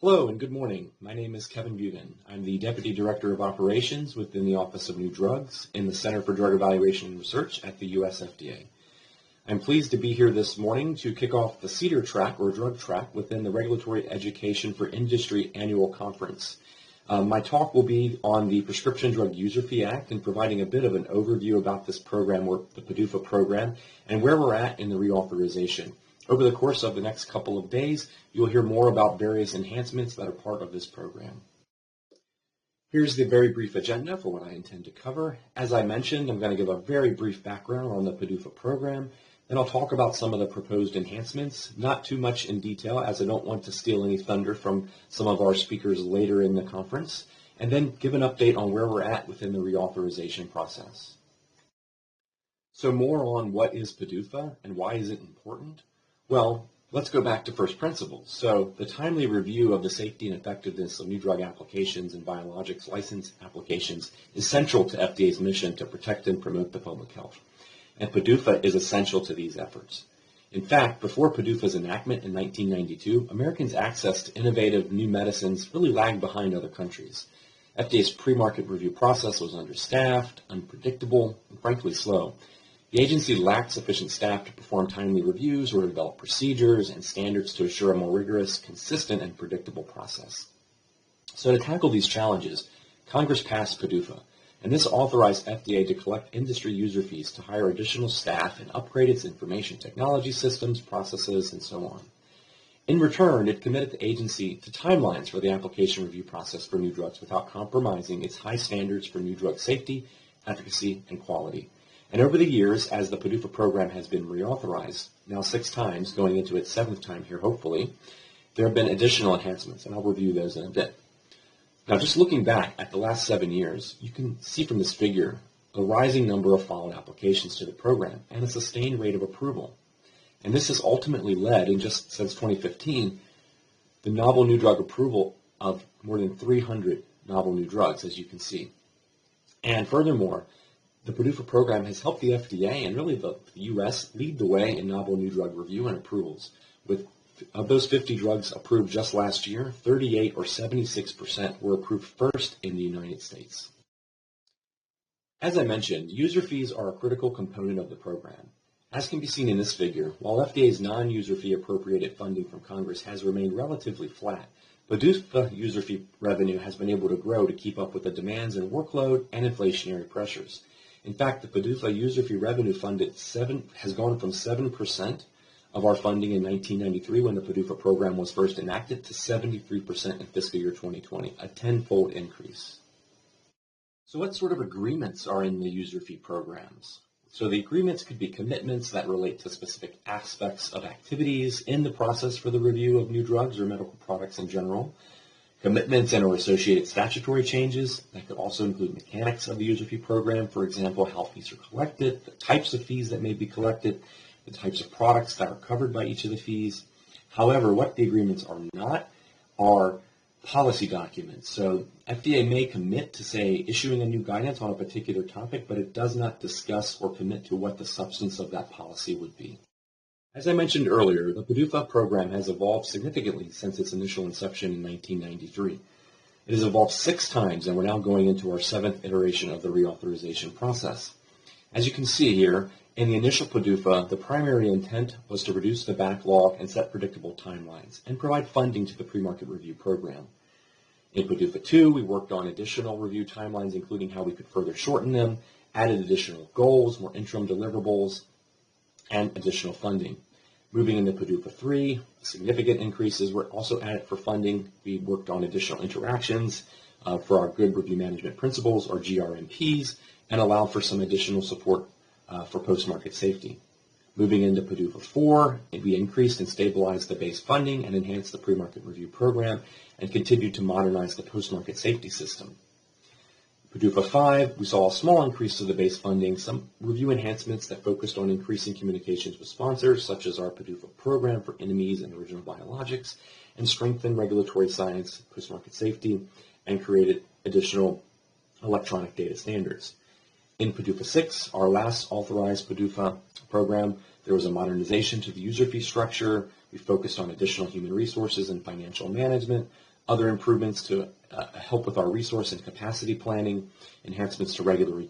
Hello and good morning. My name is Kevin Bugin. I'm the Deputy Director of Operations within the Office of New Drugs in the Center for Drug Evaluation and Research at the US FDA. I'm pleased to be here this morning to kick off the CDER track or drug track within the Regulatory Education for Industry Annual Conference. My talk will be on the Prescription Drug User Fee Act and providing a bit of an overview about this program, or the PDUFA program, and where we're at in the reauthorization. Over the course of the next couple of days, you'll hear more about various enhancements that are part of this program. Here's the very brief agenda for what I intend to cover. As I mentioned, I'm going to give a very brief background on the PDUFA program. Then I'll talk about some of the proposed enhancements, not too much in detail as I don't want to steal any thunder from some of our speakers later in the conference, and then give an update on where we're at within the reauthorization process. So more on what is PDUFA and why is it important? Well, let's go back to first principles. So the timely review of the safety and effectiveness of new drug applications and biologics license applications is central to FDA's mission to protect and promote the public health. And PDUFA is essential to these efforts. In fact, before PDUFA's enactment in 1992, Americans' access to innovative new medicines really lagged behind other countries. FDA's pre-market review process was understaffed, unpredictable, and frankly slow. The agency lacked sufficient staff to perform timely reviews or develop procedures and standards to assure a more rigorous, consistent, and predictable process. So to tackle these challenges, Congress passed PDUFA, and this authorized FDA to collect industry user fees to hire additional staff and upgrade its information technology systems, processes, and so on. In return, it committed the agency to timelines for the application review process for new drugs without compromising its high standards for new drug safety, efficacy, and quality. And over the years, as the PDUFA program has been reauthorized, now 6 times, going into its 7th time here, hopefully, there have been additional enhancements, and I'll review those in a bit. Now, just looking back at the last 7 years, you can see from this figure a rising number of followed applications to the program and a sustained rate of approval. And this has ultimately led, in just since 2015, the novel new drug approval of more than 300 novel new drugs, as you can see. And furthermore, the PDUFA program has helped the FDA and really the U.S. lead the way in novel new drug review and approvals. With of those 50 drugs approved just last year, 38 or 76% were approved first in the United States. As I mentioned, user fees are a critical component of the program. As can be seen in this figure, while FDA's non-user fee appropriated funding from Congress has remained relatively flat, PDUFA user fee revenue has been able to grow to keep up with the demands and workload and inflationary pressures. In fact, the PDUFA user fee revenue funded has gone from 7% of our funding in 1993 when the PDUFA program was first enacted to 73% in fiscal year 2020, a 10-fold increase. So what sort of agreements are in the user fee programs? So the agreements could be commitments that relate to specific aspects of activities in the process for the review of new drugs or medical products in general. Commitments and or associated statutory changes that could also include mechanics of the user fee program, for example, how fees are collected, the types of fees that may be collected, the types of products that are covered by each of the fees. However, what the agreements are not are policy documents. So FDA may commit to, say, issuing a new guidance on a particular topic, but it does not discuss or commit to what the substance of that policy would be. As I mentioned earlier, the PDUFA program has evolved significantly since its initial inception in 1993. It has evolved 6 times, and we're now going into our 7th iteration of the reauthorization process. As you can see here, in the initial PDUFA, the primary intent was to reduce the backlog and set predictable timelines and provide funding to the pre-market review program. In PDUFA II, we worked on additional review timelines, including how we could further shorten them, added additional goals, more interim deliverables, and additional funding. Moving into PDUFA III, significant increases were also added for funding. We worked on additional interactions for our Good Review Management Principles, or GRMPs, and allowed for some additional support for post-market safety. Moving into PDUFA IV, we increased and stabilized the base funding and enhanced the pre-market review program and continued to modernize the post-market safety system. PDUFA V, we saw a small increase to the base funding, some review enhancements that focused on increasing communications with sponsors, such as our PDUFA program for NMEs and original biologics, and strengthened regulatory science, post-market safety, and created additional electronic data standards. In PDUFA VI, our last authorized PDUFA program, There was a modernization to the user fee structure. We focused on additional human resources and financial management, other improvements to help with our resource and capacity planning, enhancements to regulatory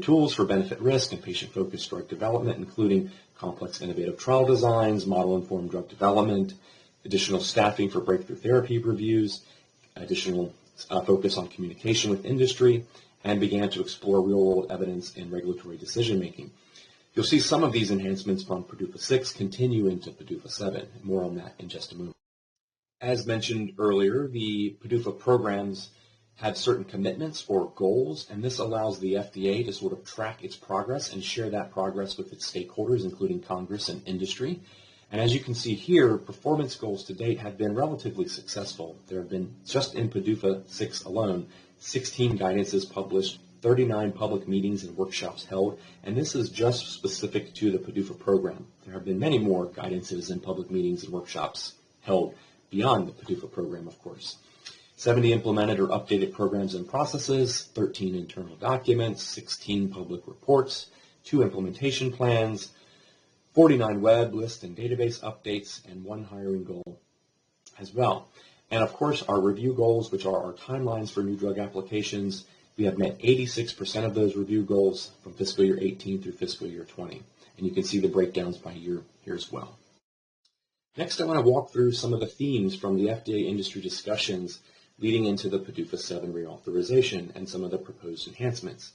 tools for benefit risk and patient-focused drug development, including complex innovative trial designs, model-informed drug development, additional staffing for breakthrough therapy reviews, additional focus on communication with industry, and began to explore real-world evidence in regulatory decision-making. You'll see some of these enhancements from PDUFA VI continue into PDUFA VII. More on that in just a moment. As mentioned earlier, the PDUFA programs have certain commitments or goals, and this allows the FDA to sort of track its progress and share that progress with its stakeholders, including Congress and industry. And as you can see here, performance goals to date have been relatively successful. There have been, just in PDUFA VI alone, 16 guidances published, 39 public meetings and workshops held, and this is just specific to the PDUFA program. There have been many more guidances and public meetings and workshops held beyond the PDUFA program, of course. 70 implemented or updated programs and processes, 13 internal documents, 16 public reports, 2 implementation plans, 49 web, list, and database updates, and 1 hiring goal as well. And of course, our review goals, which are our timelines for new drug applications, we have met 86% of those review goals from fiscal year 18 through fiscal year 20. And you can see the breakdowns by year here as well. Next, I want to walk through some of the themes from the FDA industry discussions leading into the PDUFA VII reauthorization and some of the proposed enhancements.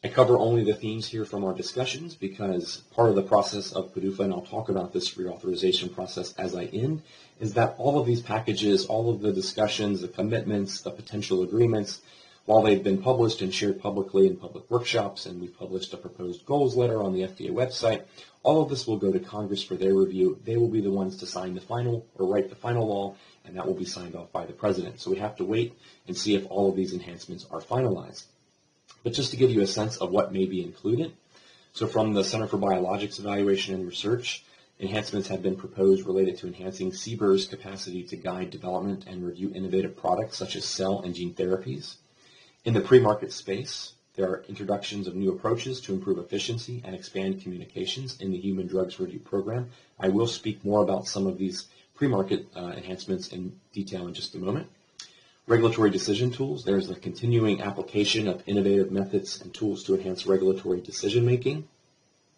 I cover only the themes here from our discussions because part of the process of PDUFA, and I'll talk about this reauthorization process as I end, is that all of these packages, all of the discussions, the commitments, the potential agreements, while they've been published and shared publicly in public workshops, and we've published a proposed goals letter on the FDA website, all of this will go to Congress for their review. They will be the ones to sign the final or write the final law, and that will be signed off by the President. So we have to wait and see if all of these enhancements are finalized. But just to give you a sense of what may be included, so from the Center for Biologics Evaluation and Research, enhancements have been proposed related to enhancing CBER's capacity to guide development and review innovative products such as cell and gene therapies. In the pre-market space, there are introductions of new approaches to improve efficiency and expand communications in the Human Drugs Review Program. I will speak more about some of these pre-market enhancements in detail in just a moment. Regulatory decision tools, there's the continuing application of innovative methods and tools to enhance regulatory decision-making.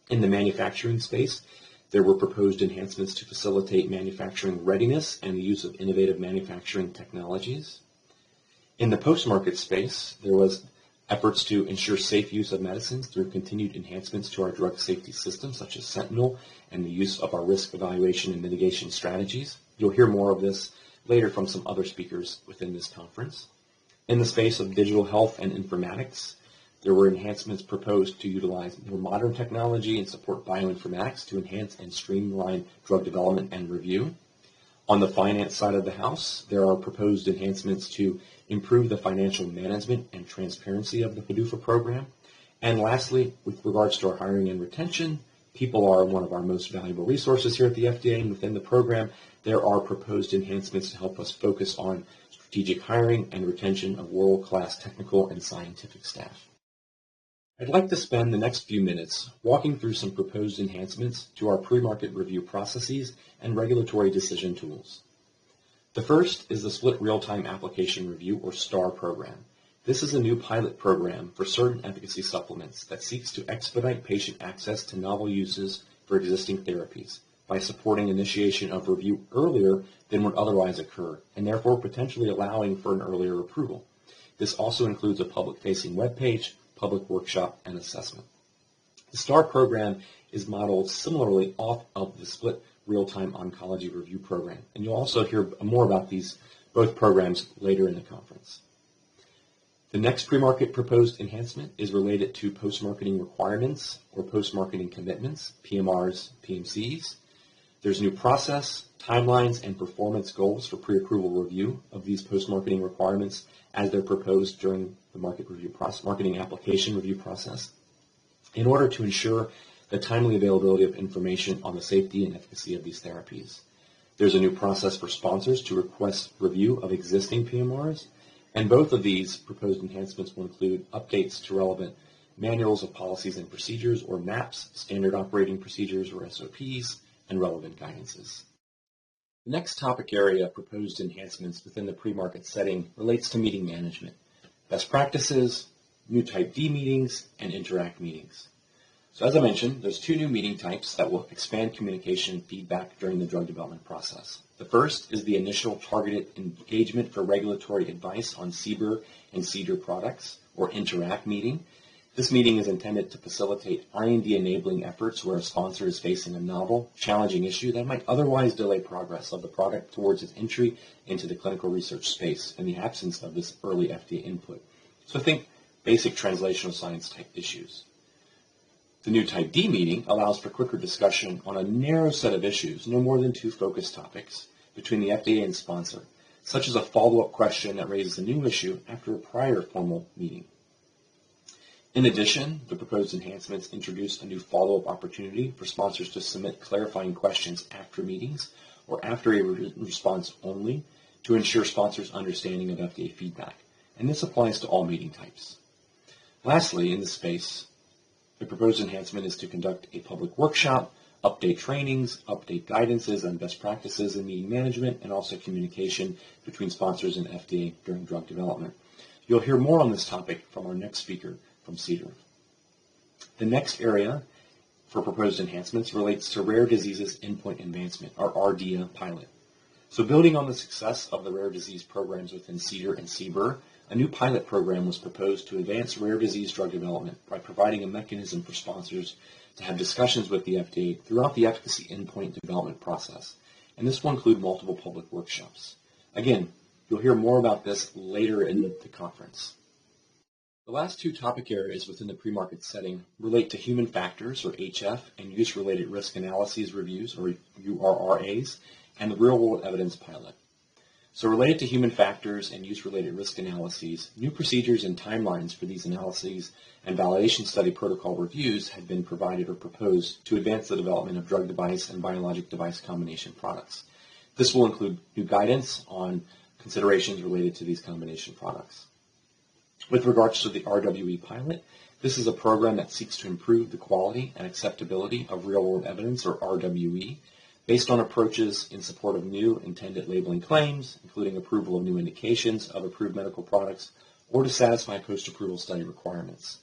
In the manufacturing space, there were proposed enhancements to facilitate manufacturing readiness and the use of innovative manufacturing technologies. In the post-market space, there was efforts to ensure safe use of medicines through continued enhancements to our drug safety system, such as Sentinel, and the use of our risk evaluation and mitigation strategies. You'll hear more of this later from some other speakers within this conference. In the space of digital health and informatics, there were enhancements proposed to utilize more modern technology and support bioinformatics to enhance and streamline drug development and review. On the finance side of the house, there are proposed enhancements to improve the financial management and transparency of the PDUFA program. And lastly, with regards to our hiring and retention, people are one of our most valuable resources here at the FDA, and within the program, there are proposed enhancements to help us focus on strategic hiring and retention of world-class technical and scientific staff. I'd like to spend the next few minutes walking through some proposed enhancements to our pre-market review processes and regulatory decision tools. The first is the Split Real-Time Application Review, or STAR program. This is a new pilot program for certain efficacy supplements that seeks to expedite patient access to novel uses for existing therapies by supporting initiation of review earlier than would otherwise occur, and therefore potentially allowing for an earlier approval. This also includes a public-facing webpage, public workshop, and assessment. The STAR program is modeled similarly off of the Split Real-Time Oncology Review Program, and you'll also hear more about both programs later in the conference. The next pre-market proposed enhancement is related to post-marketing requirements or post-marketing commitments, PMRs, PMCs. There's new process, timelines, and performance goals for pre-approval review of these post-marketing requirements as they're proposed during the marketing application review process in order to ensure the timely availability of information on the safety and efficacy of these therapies. There's a new process for sponsors to request review of existing PMRs, and both of these proposed enhancements will include updates to relevant manuals of policies and procedures, or MAPs, standard operating procedures, or SOPs, and relevant guidances. The next topic area of proposed enhancements within the pre-market setting relates to meeting management, best practices, new Type D meetings, and Interact meetings. So as I mentioned, there's two new meeting types that will expand communication and feedback during the drug development process. The first is the initial targeted engagement for regulatory advice on CBER and CDER products, or Interact meeting. This meeting is intended to facilitate IND-enabling efforts where a sponsor is facing a novel, challenging issue that might otherwise delay progress of the product towards its entry into the clinical research space in the absence of this early FDA input. So think basic translational science type issues. The new Type D meeting allows for quicker discussion on a narrow set of issues, no more than two focus topics, between the FDA and sponsor, such as a follow-up question that raises a new issue after a prior formal meeting. In addition, the proposed enhancements introduce a new follow-up opportunity for sponsors to submit clarifying questions after meetings or after a response only to ensure sponsors' understanding of FDA feedback, and this applies to all meeting types. Lastly, in this space, the proposed enhancement is to conduct a public workshop, update trainings, update guidances on best practices in meeting management, and also communication between sponsors and FDA during drug development. You'll hear more on this topic from our next speaker from CDER. The next area for proposed enhancements relates to Rare Diseases Endpoint Advancement, or RDEA pilot. So building on the success of the rare disease programs within CDER and CBER, a new pilot program was proposed to advance rare disease drug development by providing a mechanism for sponsors to have discussions with the FDA throughout the efficacy endpoint development process, and this will include multiple public workshops. Again, you'll hear more about this later in the conference. The last two topic areas within the pre-market setting relate to human factors, or HF, and use-related risk analyses reviews, or URRAs, and the real-world evidence pilot. So related to human factors and use-related risk analyses, new procedures and timelines for these analyses and validation study protocol reviews have been provided or proposed to advance the development of drug device and biologic device combination products. This will include new guidance on considerations related to these combination products. With regards to the RWE pilot, this is a program that seeks to improve the quality and acceptability of real-world evidence, or RWE, based on approaches in support of new intended labeling claims, including approval of new indications of approved medical products, or to satisfy post-approval study requirements.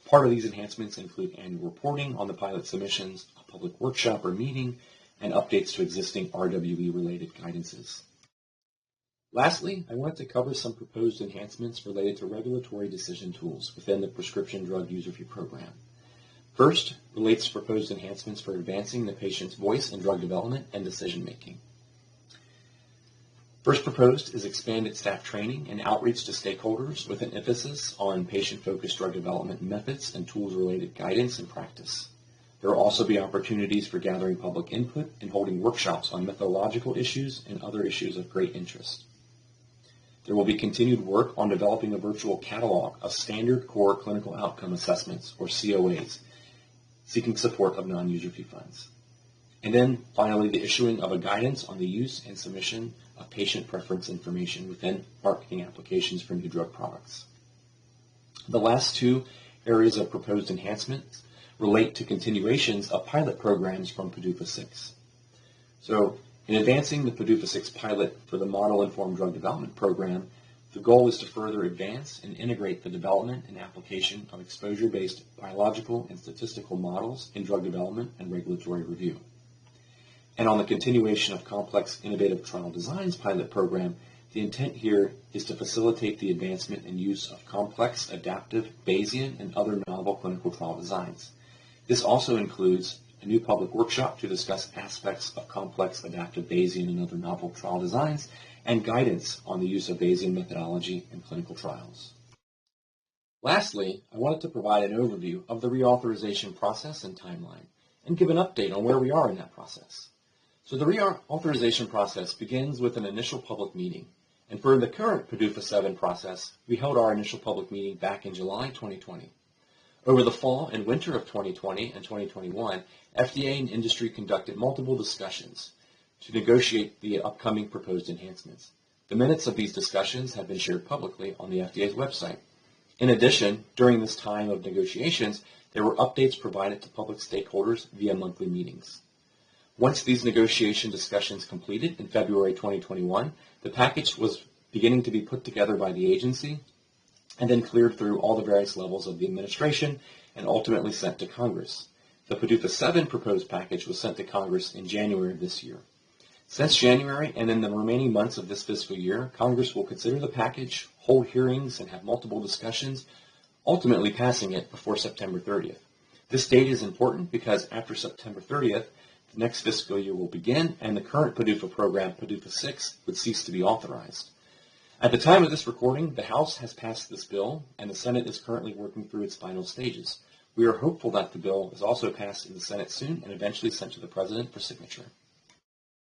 Part of these enhancements include annual reporting on the pilot submissions, a public workshop or meeting, and updates to existing RWE-related guidances. Lastly, I wanted to cover some proposed enhancements related to regulatory decision tools within the Prescription Drug User Fee Program. First, relates to proposed enhancements for advancing the patient's voice in drug development and decision-making. First proposed is expanded staff training and outreach to stakeholders with an emphasis on patient-focused drug development methods and tools-related guidance and practice. There will also be opportunities for gathering public input and holding workshops on methodological issues and other issues of great interest. There will be continued work on developing a virtual catalog of standard core clinical outcome assessments, or COAs, seeking support of non-user fee funds. And then, finally, the issuing of a guidance on the use and submission of patient preference information within marketing applications for new drug products. The last two areas of proposed enhancements relate to continuations of pilot programs from PDUFA VI. So, in advancing the PDUFA VI pilot for the Model-Informed Drug Development Program, the goal is to further advance and integrate the development and application of exposure-based biological and statistical models in drug development and regulatory review. And on the continuation of Complex Innovative Trial Designs pilot program, the intent here is to facilitate the advancement and use of complex, adaptive, Bayesian, and other novel clinical trial designs. This also includes a new public workshop to discuss aspects of complex, adaptive, Bayesian, and other novel trial designs, and guidance on the use of Bayesian methodology in clinical trials. Lastly, I wanted to provide an overview of the reauthorization process and timeline, and give an update on where we are in that process. So the reauthorization process begins with an initial public meeting, and for the current PDUFA VII process, we held our initial public meeting back in July 2020. Over the fall and winter of 2020 and 2021, FDA and industry conducted multiple discussions to negotiate the upcoming proposed enhancements. The minutes of these discussions have been shared publicly on the FDA's website. In addition, during this time of negotiations, there were updates provided to public stakeholders via monthly meetings. Once these negotiation discussions completed in February 2021, the package was beginning to be put together by the agency and then cleared through all the various levels of the administration and ultimately sent to Congress. The PDUFA VII proposed package was sent to Congress in January of this year. Since January and in the remaining months of this fiscal year, Congress will consider the package, hold hearings, and have multiple discussions, ultimately passing it before September 30th. This date is important because after September 30th, the next fiscal year will begin and the current PDUFA program, PDUFA VI, would cease to be authorized. At the time of this recording, the House has passed this bill and the Senate is currently working through its final stages. We are hopeful that the bill is also passed in the Senate soon and eventually sent to the President for signature.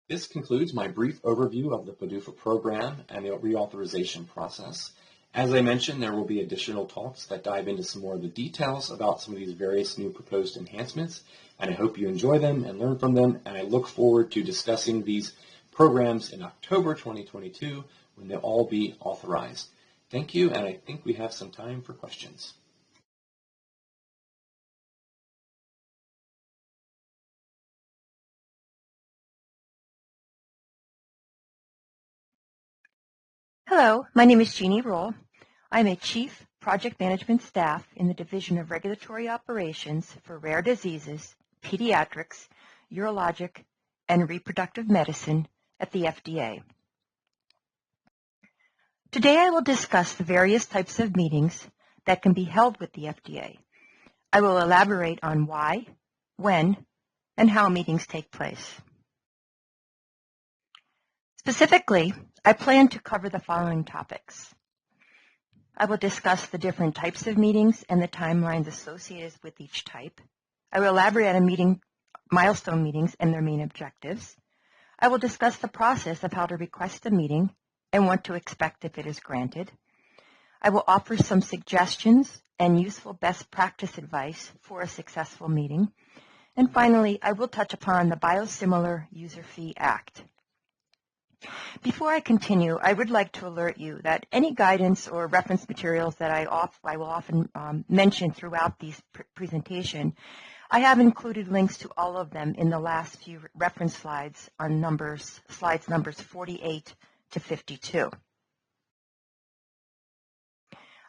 This concludes my brief overview of the PDUFA program and the reauthorization process. As I mentioned, there will be additional talks that dive into some more of the details about some of these various new proposed enhancements, and I hope you enjoy them and learn from them, and I look forward to discussing these programs in October 2022 when they'll all be authorized. Thank you, and I think we have some time for questions. Hello, my name is Jeannie Roule. I'm a Chief Project Management Staff in the Division of Regulatory Operations for Rare Diseases, Pediatrics, Urologic, and Reproductive Medicine at the FDA. Today I will discuss the various types of meetings that can be held with the FDA. I will elaborate on why, when, and how meetings take place. Specifically, I plan to cover the following topics. I will discuss the different types of meetings and the timelines associated with each type. I will elaborate on milestone meetings and their main objectives. I will discuss the process of how to request a meeting and what to expect if it is granted. I will offer some suggestions and useful best practice advice for a successful meeting. And finally, I will touch upon the Biosimilar User Fee Act. Before I continue, I would like to alert you that any guidance or reference materials that I will often mention throughout these presentation, I have included links to all of them in the last few reference slides on slides numbers 48 to 52.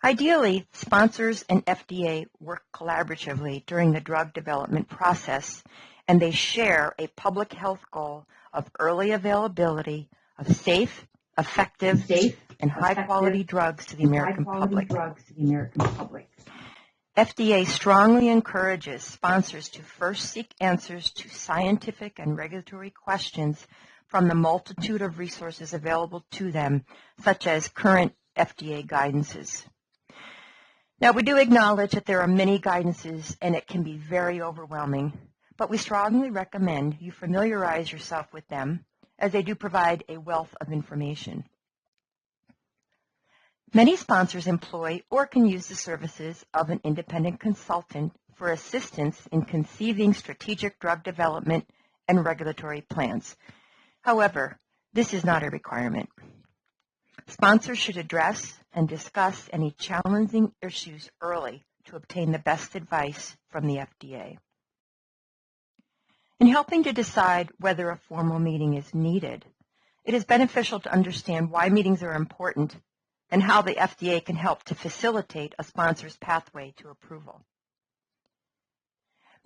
Ideally, sponsors and FDA work collaboratively during the drug development process, and they share a public health goal of early availability of safe, effective, and high-quality drugs to the American public. FDA strongly encourages sponsors to first seek answers to scientific and regulatory questions from the multitude of resources available to them, such as current FDA guidances. Now, we do acknowledge that there are many guidances and it can be very overwhelming, but we strongly recommend you familiarize yourself with them, as they do provide a wealth of information. Many sponsors employ or can use the services of an independent consultant for assistance in conceiving strategic drug development and regulatory plans. However, this is not a requirement. Sponsors should address and discuss any challenging issues early to obtain the best advice from the FDA. In helping to decide whether a formal meeting is needed, it is beneficial to understand why meetings are important and how the FDA can help to facilitate a sponsor's pathway to approval.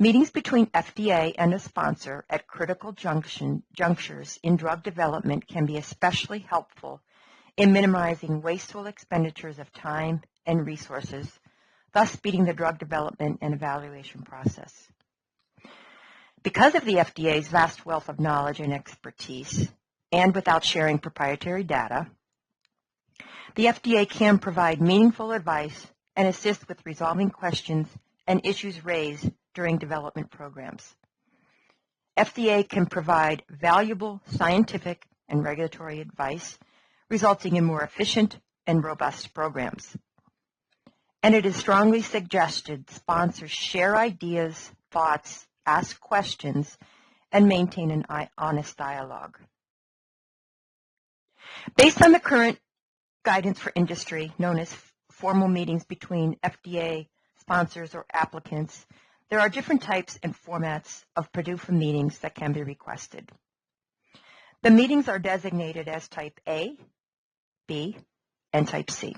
Meetings between FDA and a sponsor at critical junctures in drug development can be especially helpful in minimizing wasteful expenditures of time and resources, thus speeding the drug development and evaluation process. Because of the FDA's vast wealth of knowledge and expertise, and without sharing proprietary data, the FDA can provide meaningful advice and assist with resolving questions and issues raised during development programs. FDA can provide valuable scientific and regulatory advice, resulting in more efficient and robust programs. And it is strongly suggested sponsors share ideas, thoughts, ask questions, and maintain an honest dialogue. Based on the current guidance for industry, known as formal meetings between FDA sponsors or applicants, there are different types and formats of PDUFA meetings that can be requested. The meetings are designated as Type A, B, and Type C.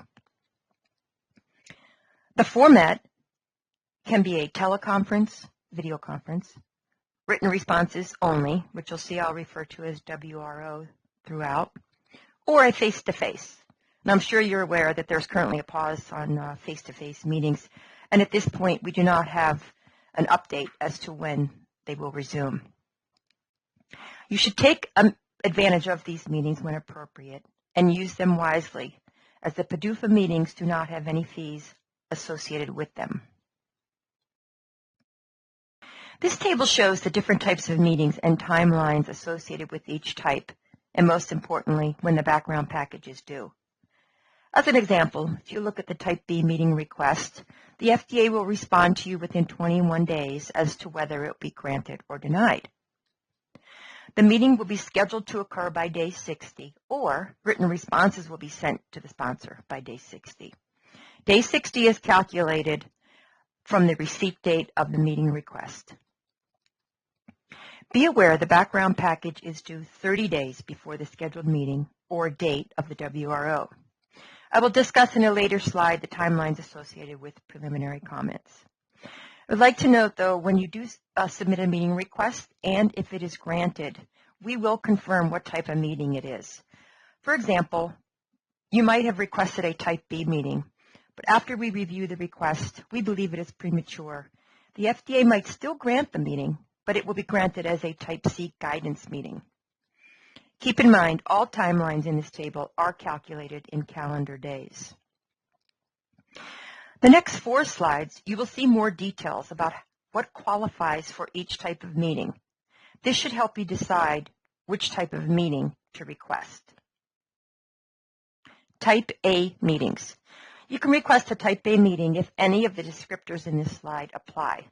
The format can be a teleconference, video conference, written responses only, which you'll see I'll refer to as WRO throughout, or a face-to-face. And I'm sure you're aware that there's currently a pause on face-to-face meetings, and at this point we do not have an update as to when they will resume. You should take advantage of these meetings when appropriate and use them wisely, as the PDUFA meetings do not have any fees associated with them. This table shows the different types of meetings and timelines associated with each type, and most importantly, when the background package is due. As an example, if you look at the Type B meeting request, the FDA will respond to you within 21 days as to whether it will be granted or denied. The meeting will be scheduled to occur by day 60, or written responses will be sent to the sponsor by day 60. Day 60 is calculated from the receipt date of the meeting request. Be aware the background package is due 30 days before the scheduled meeting or date of the WRO. I will discuss in a later slide the timelines associated with preliminary comments. I would like to note, though, when you do submit a meeting request, and if it is granted, we will confirm what type of meeting it is. For example, you might have requested a Type B meeting, but after we review the request, we believe it is premature. The FDA might still grant the meeting, but it will be granted as a Type C guidance meeting. Keep in mind, all timelines in this table are calculated in calendar days. The next 4 slides, you will see more details about what qualifies for each type of meeting. This should help you decide which type of meeting to request. Type A meetings. You can request a Type A meeting if any of the descriptors in this slide apply,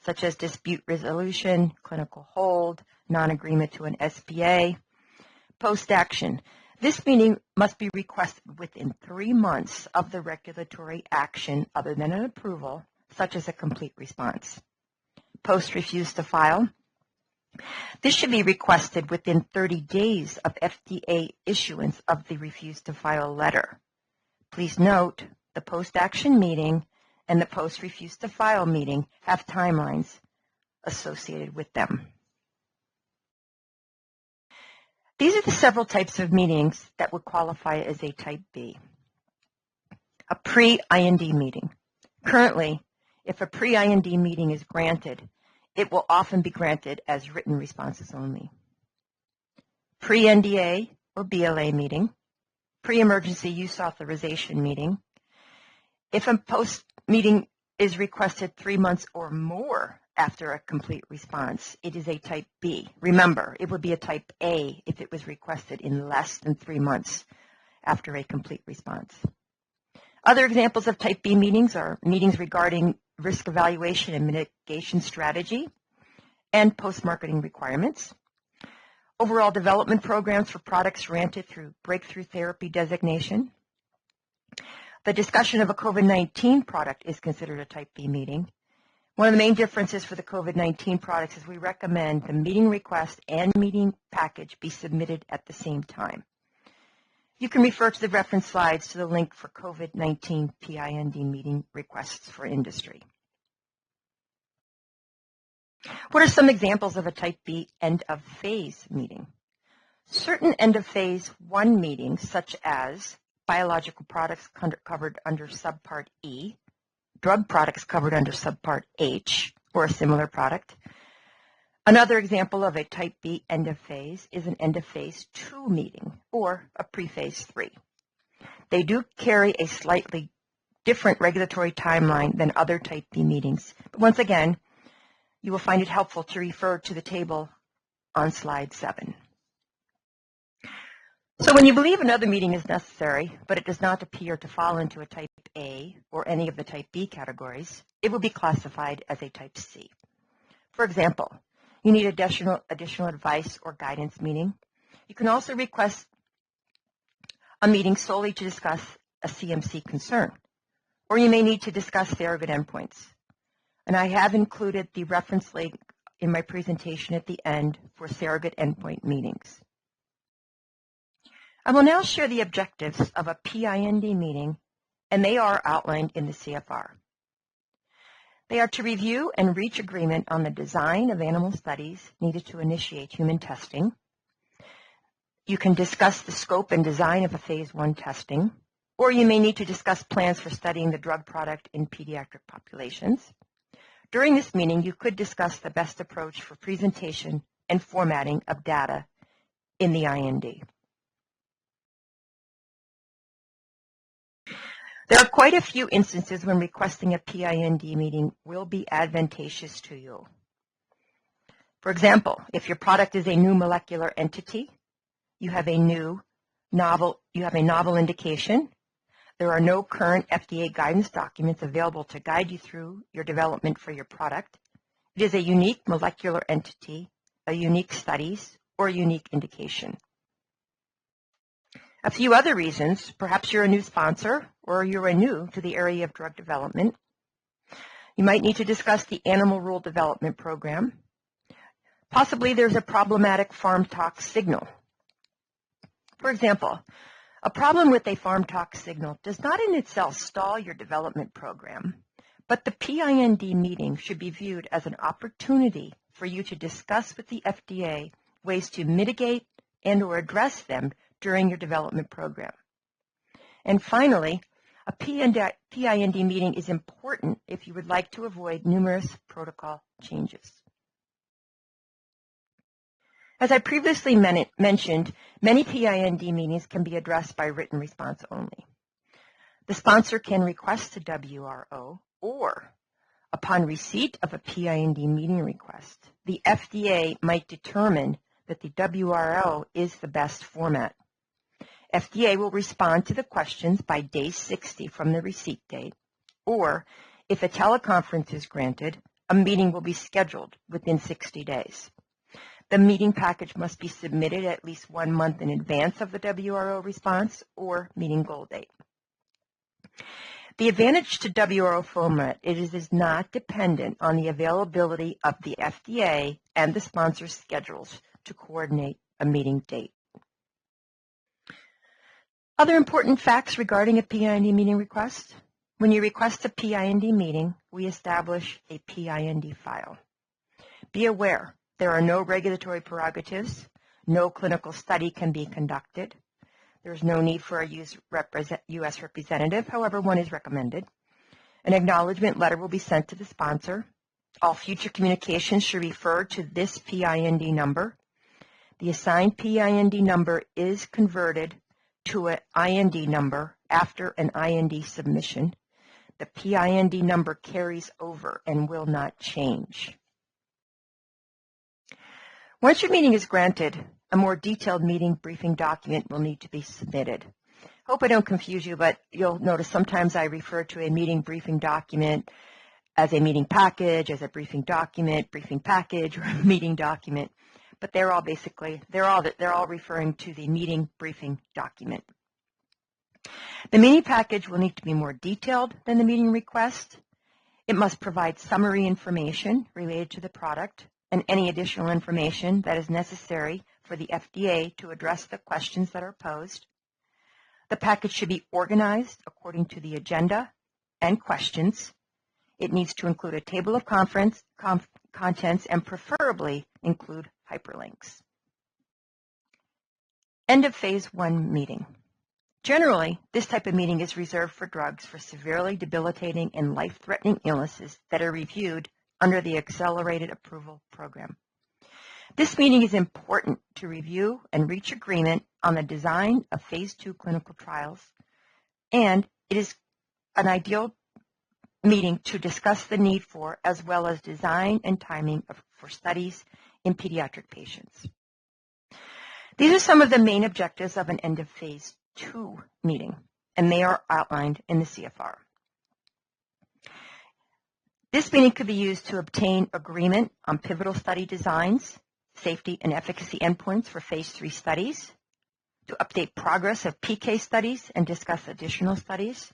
such as dispute resolution, clinical hold, non-agreement to an SPA, post-action. This meeting must be requested within 3 months of the regulatory action other than an approval, such as a complete response. Post-refuse to file. This should be requested within 30 days of FDA issuance of the refuse to file letter. Please note, the post-action meeting and the post-refuse to file meeting have timelines associated with them. These are the several types of meetings that would qualify as a Type B. A pre-IND meeting. Currently, if a pre-IND meeting is granted, it will often be granted as written responses only. Pre-NDA or BLA meeting. Pre-emergency use authorization meeting. If a post-meeting is requested 3 months or more after a complete response, it is a Type B. Remember, it would be a Type A if it was requested in less than 3 months after a complete response. Other examples of Type B meetings are meetings regarding risk evaluation and mitigation strategy and post-marketing requirements. Overall development programs for products granted through breakthrough therapy designation. The discussion of a COVID-19 product is considered a Type B meeting. One of the main differences for the COVID-19 products is we recommend the meeting request and meeting package be submitted at the same time. You can refer to the reference slides to the link for COVID-19 PIND meeting requests for industry. What are some examples of a Type B end-of-phase meeting? Certain end-of-phase 1 meetings, such as biological products covered under Subpart E, drug products covered under Subpart H, or a similar product. Another example of a Type B end-of-phase is an end-of-phase 2 meeting, or a pre-phase 3. They do carry a slightly different regulatory timeline than other Type B meetings. But once again, you will find it helpful to refer to the table on slide 7. So when you believe another meeting is necessary, but it does not appear to fall into a Type A or any of the Type B categories, it will be classified as a Type C. For example, you need additional advice or guidance meeting. You can also request a meeting solely to discuss a CMC concern. or you may need to discuss surrogate endpoints. And I have included the reference link in my presentation at the end for surrogate endpoint meetings. I will now share the objectives of a PIND meeting, and they are outlined in the CFR. They are to review and reach agreement on the design of animal studies needed to initiate human testing. You can discuss the scope and design of a phase 1 testing, or you may need to discuss plans for studying the drug product in pediatric populations. During this meeting, you could discuss the best approach for presentation and formatting of data in the IND. There are quite a few instances when requesting a PIND meeting will be advantageous to you. For example, if your product is a new molecular entity, you have a novel indication, there are no current FDA guidance documents available to guide you through your development for your product, it is a unique molecular entity, a unique studies, or unique indication. A few other reasons, perhaps you're a new sponsor or you're new to the area of drug development. You might need to discuss the animal rule development program. Possibly there's a problematic farm tox signal. For example, a problem with a farm tox signal does not in itself stall your development program, but the PIND meeting should be viewed as an opportunity for you to discuss with the FDA ways to mitigate and or address them during your development program. And finally, a PIND meeting is important if you would like to avoid numerous protocol changes. As I previously mentioned, many PIND meetings can be addressed by written response only. The sponsor can request a WRO, or upon receipt of a PIND meeting request, the FDA might determine that the WRO is the best format. FDA will respond to the questions by day 60 from the receipt date, or if a teleconference is granted, a meeting will be scheduled within 60 days. The meeting package must be submitted at least 1 month in advance of the WRO response or meeting goal date. The advantage to WRO format is not dependent on the availability of the FDA and the sponsor's schedules to coordinate a meeting date. Other important facts regarding a PIND meeting request. When you request a PIND meeting, we establish a PIND file. Be aware, there are no regulatory prerogatives, no clinical study can be conducted. There's no need for a U.S. representative, however, one is recommended. An acknowledgement letter will be sent to the sponsor. All future communications should refer to this PIND number. The assigned PIND number is converted to an IND number after an IND submission. The PIND number carries over and will not change. Once your meeting is granted, a more detailed meeting briefing document will need to be submitted. Hope I don't confuse you, but you'll notice sometimes I refer to a meeting briefing document as a meeting package, as a briefing document, briefing package, or a meeting document. But they're all referring to the meeting briefing document. The meeting package will need to be more detailed than the meeting request. It must provide summary information related to the product and any additional information that is necessary for the FDA to address the questions that are posed. The package should be organized according to the agenda and questions. It needs to include a table of contents and preferably include hyperlinks. End of phase 1 meeting. Generally, this type of meeting is reserved for drugs for severely debilitating and life-threatening illnesses that are reviewed under the Accelerated Approval Program. This meeting is important to review and reach agreement on the design of phase 2 clinical trials, and it is an ideal meeting to discuss the need for, as well as design and timing for studies in pediatric patients. These are some of the main objectives of an end of phase 2 meeting, and they are outlined in the CFR. This meeting could be used to obtain agreement on pivotal study designs, safety and efficacy endpoints for phase 3 studies, to update progress of PK studies and discuss additional studies,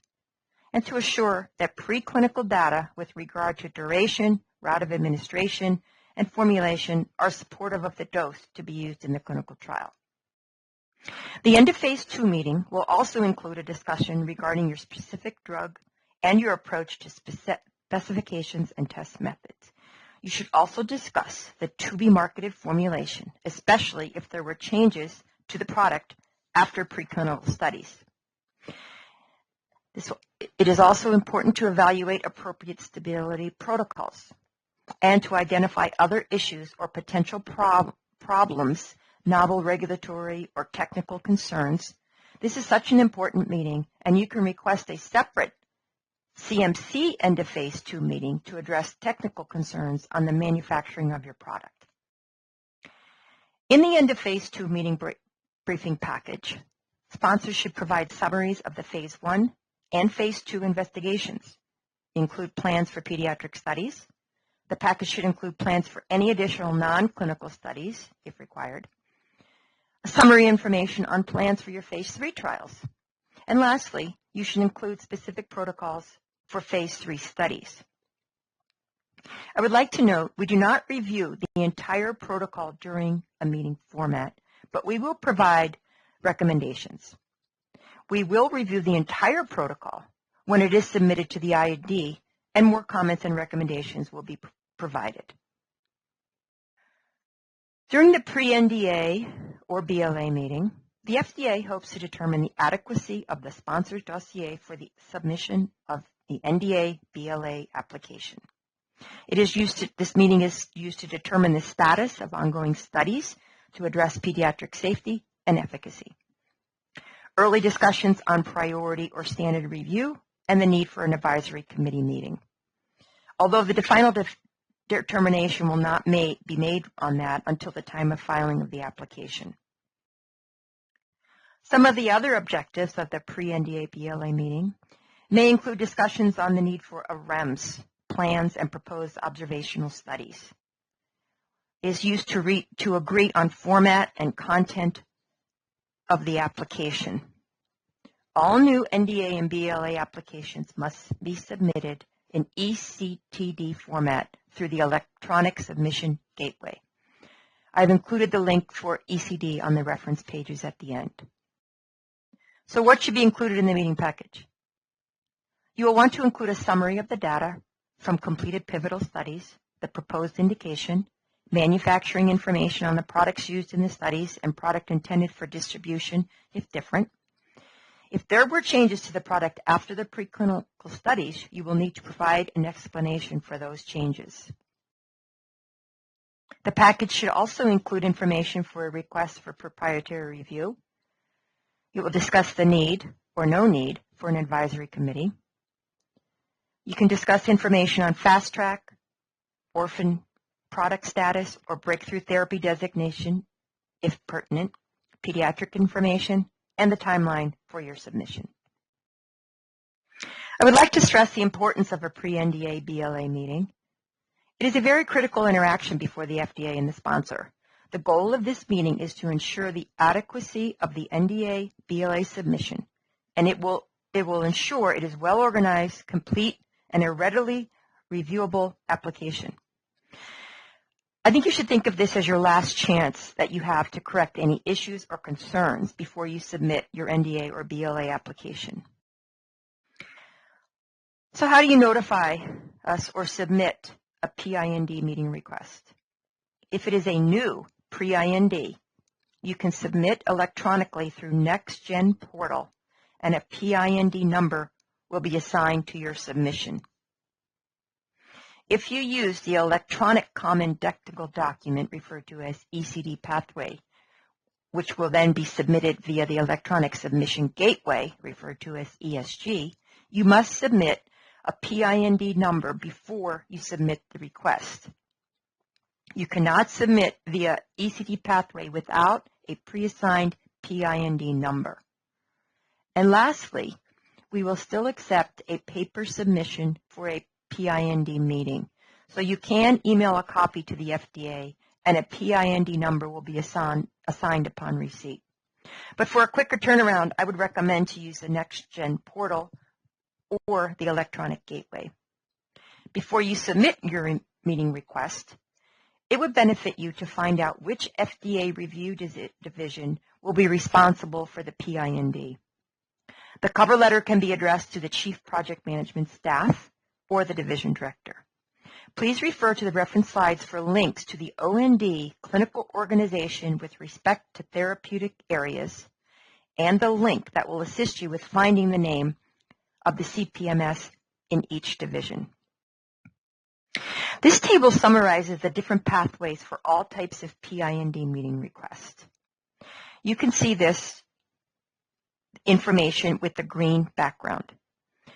and to assure that preclinical data with regard to duration, route of administration, and formulation are supportive of the dose to be used in the clinical trial. The end of phase 2 meeting will also include a discussion regarding your specific drug and your approach to specifications and test methods. You should also discuss the to-be-marketed formulation, especially if there were changes to the product after preclinical studies. It is also important to evaluate appropriate stability protocols and to identify other issues or potential problems, novel regulatory or technical concerns. This is such an important meeting, and you can request a separate CMC end of phase 2 meeting to address technical concerns on the manufacturing of your product. In the end of phase 2 meeting briefing package, sponsors should provide summaries of the phase 1 and phase 2 investigations, include plans for pediatric studies. The package should include plans for any additional non-clinical studies, if required, summary information on plans for your phase 3 trials. And lastly, you should include specific protocols for phase 3 studies. I would like to note we do not review the entire protocol during a meeting format, but we will provide recommendations. We will review the entire protocol when it is submitted to the IND, and more comments and recommendations will be provided. During the pre-NDA or BLA meeting, the FDA hopes to determine the adequacy of the sponsor's dossier for the submission of the NDA BLA application. This meeting is used to determine the status of ongoing studies to address pediatric safety and efficacy, early discussions on priority or standard review, and the need for an advisory committee meeting. Although the final determination will not be made on that until the time of filing of the application. Some of the other objectives of the pre-NDA BLA meeting may include discussions on the need for a REMS, plans and proposed observational studies. It is used to agree on format and content of the application. All new NDA and BLA applications must be submitted in eCTD format through the electronic submission gateway. I've included the link for ECD on the reference pages at the end. So what should be included in the meeting package? You will want to include a summary of the data from completed pivotal studies, the proposed indication, manufacturing information on the products used in the studies and product intended for distribution if different. If there were changes to the product after the preclinical studies, you will need to provide an explanation for those changes. The package should also include information for a request for proprietary review. It will discuss the need or no need for an advisory committee. You can discuss information on fast track, orphan product status, or breakthrough therapy designation, if pertinent, pediatric information, and the timeline for your submission. I would like to stress the importance of a pre-NDA BLA meeting. It is a very critical interaction before the FDA and the sponsor. The goal of this meeting is to ensure the adequacy of the NDA BLA submission, and it will ensure it is well organized, complete, and a readily reviewable application. I think you should think of this as your last chance that you have to correct any issues or concerns before you submit your NDA or BLA application. So how do you notify us or submit a PIND meeting request? If it is a new pre-IND, you can submit electronically through NextGen portal, and a PIND number will be assigned to your submission. If you use the electronic common technical document referred to as ECD pathway, which will then be submitted via the electronic submission gateway referred to as ESG, you must submit a PIND number before you submit the request. You cannot submit via ECD pathway without a pre-assigned PIND number. And lastly, we will still accept a paper submission for a PIND meeting. So you can email a copy to the FDA, and a PIND number will be assigned upon receipt. But for a quicker turnaround, I would recommend to use the NextGen portal or the electronic gateway. Before you submit your meeting request, it would benefit you to find out which FDA review division will be responsible for the PIND. The cover letter can be addressed to the Chief Project Management Staff or the Division Director. Please refer to the reference slides for links to the OND clinical organization with respect to therapeutic areas and the link that will assist you with finding the name of the CPMS in each division. This table summarizes the different pathways for all types of PIND meeting requests. You can see this information with the green background.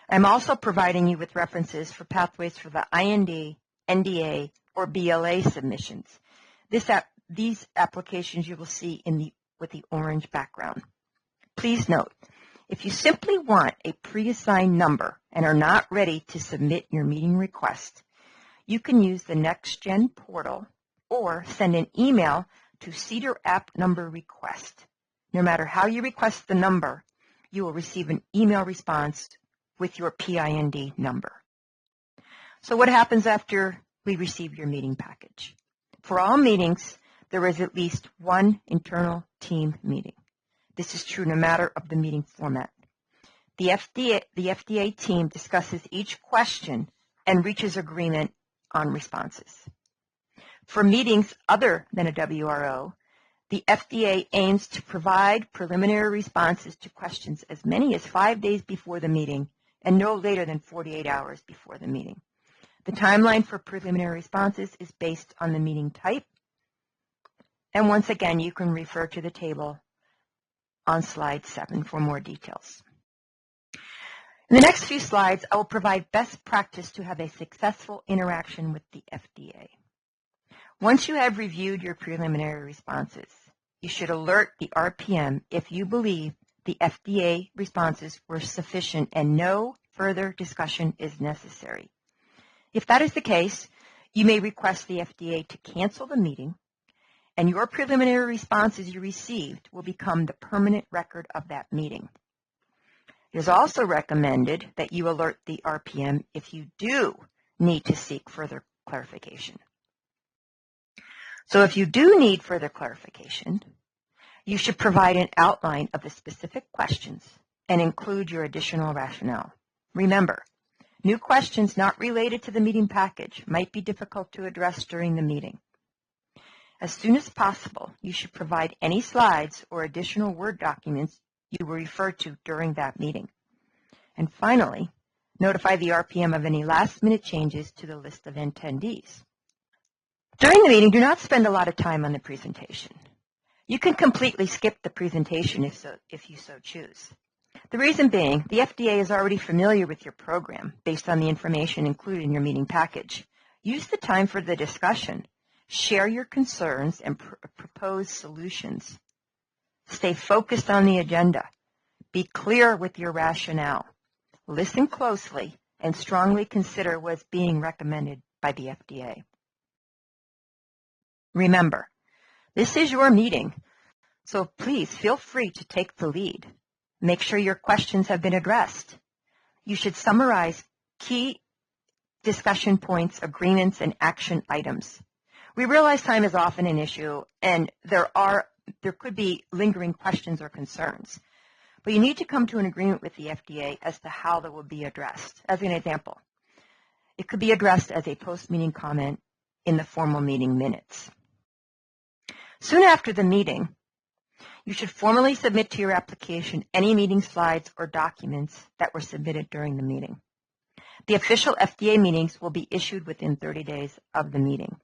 I'm also providing you with references for pathways for the IND, NDA, or BLA submissions. These applications you will see with the orange background. Please note, if you simply want a pre-assigned number and are not ready to submit your meeting request, you can use the NextGen portal or send an email to CDER app number request. No matter how you request the number, you will receive an email response with your PIND number. So what happens after we receive your meeting package? For all meetings, there is at least one internal team meeting. This is true no matter of the meeting format. The FDA team discusses each question and reaches agreement on responses. For meetings other than a WRO, the FDA aims to provide preliminary responses to questions as many as 5 days before the meeting and no later than 48 hours before the meeting. The timeline for preliminary responses is based on the meeting type. And once again, you can refer to the table on slide 7 for more details. In the next few slides, I will provide best practice to have a successful interaction with the FDA. Once you have reviewed your preliminary responses, you should alert the RPM if you believe the FDA responses were sufficient and no further discussion is necessary. If that is the case, you may request the FDA to cancel the meeting, and your preliminary responses you received will become the permanent record of that meeting. It is also recommended that you alert the RPM if you do need to seek further clarification. So if you do need further clarification, you should provide an outline of the specific questions and include your additional rationale. Remember, new questions not related to the meeting package might be difficult to address during the meeting. As soon as possible, you should provide any slides or additional Word documents you will refer to during that meeting. And finally, notify the RPM of any last-minute changes to the list of attendees. During the meeting, do not spend a lot of time on the presentation. You can completely skip the presentation if you so choose. The reason being, the FDA is already familiar with your program based on the information included in your meeting package. Use the time for the discussion. Share your concerns and propose solutions. Stay focused on the agenda. Be clear with your rationale. Listen closely and strongly consider what's being recommended by the FDA. Remember, this is your meeting, so please feel free to take the lead. Make sure your questions have been addressed. You should summarize key discussion points, agreements, and action items. We realize time is often an issue, and there could be lingering questions or concerns. But you need to come to an agreement with the FDA as to how that will be addressed. As an example, it could be addressed as a post-meeting comment in the formal meeting minutes. Soon after the meeting, you should formally submit to your application any meeting slides or documents that were submitted during the meeting. The official FDA meetings will be issued within 30 days of the meeting.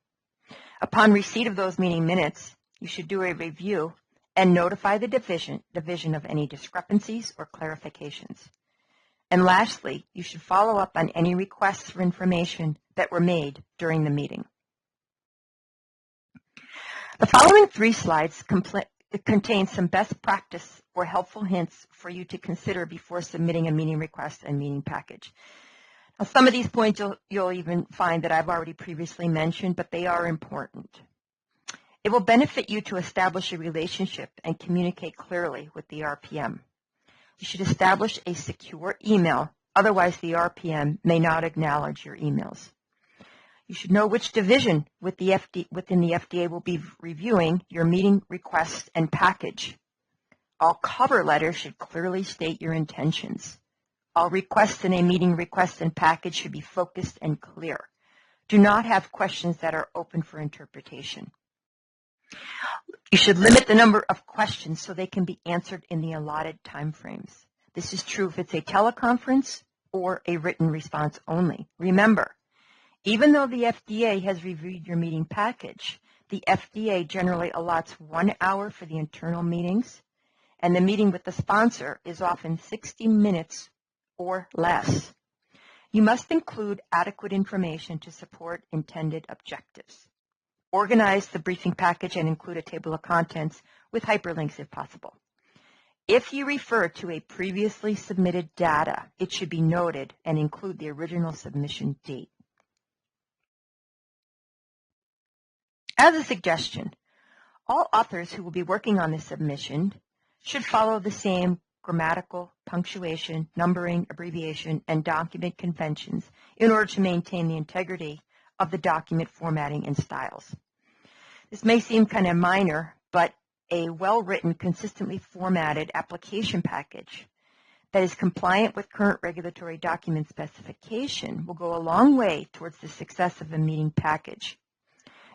Upon receipt of those meeting minutes, you should do a review and notify the division of any discrepancies or clarifications. And lastly, you should follow up on any requests for information that were made during the meeting. The following 3 slides contain some best practice or helpful hints for you to consider before submitting a meeting request and meeting package. Now, some of these points you'll even find that I've already previously mentioned, but they are important. It will benefit you to establish a relationship and communicate clearly with the RPM. You should establish a secure email Otherwise, the RPM may not acknowledge your emails. You should know which division within the FDA will be reviewing your meeting request and package. All cover letters should clearly state your intentions. All requests in a meeting request and package should be focused and clear. Do not have questions that are open for interpretation. You should limit the number of questions so they can be answered in the allotted time frames. This is true if it's a teleconference or a written response only. Remember, even though the FDA has reviewed your meeting package, the FDA generally allots 1 hour for the internal meetings, and the meeting with the sponsor is often 60 minutes or less. You must include adequate information to support intended objectives. Organize the briefing package and include a table of contents with hyperlinks if possible. If you refer to a previously submitted data, it should be noted and include the original submission date. As a suggestion, all authors who will be working on this submission should follow the same grammatical, punctuation, numbering, abbreviation, and document conventions in order to maintain the integrity of the document formatting and styles. This may seem kind of minor, but a well-written, consistently formatted application package that is compliant with current regulatory document specification will go a long way towards the success of a meeting package.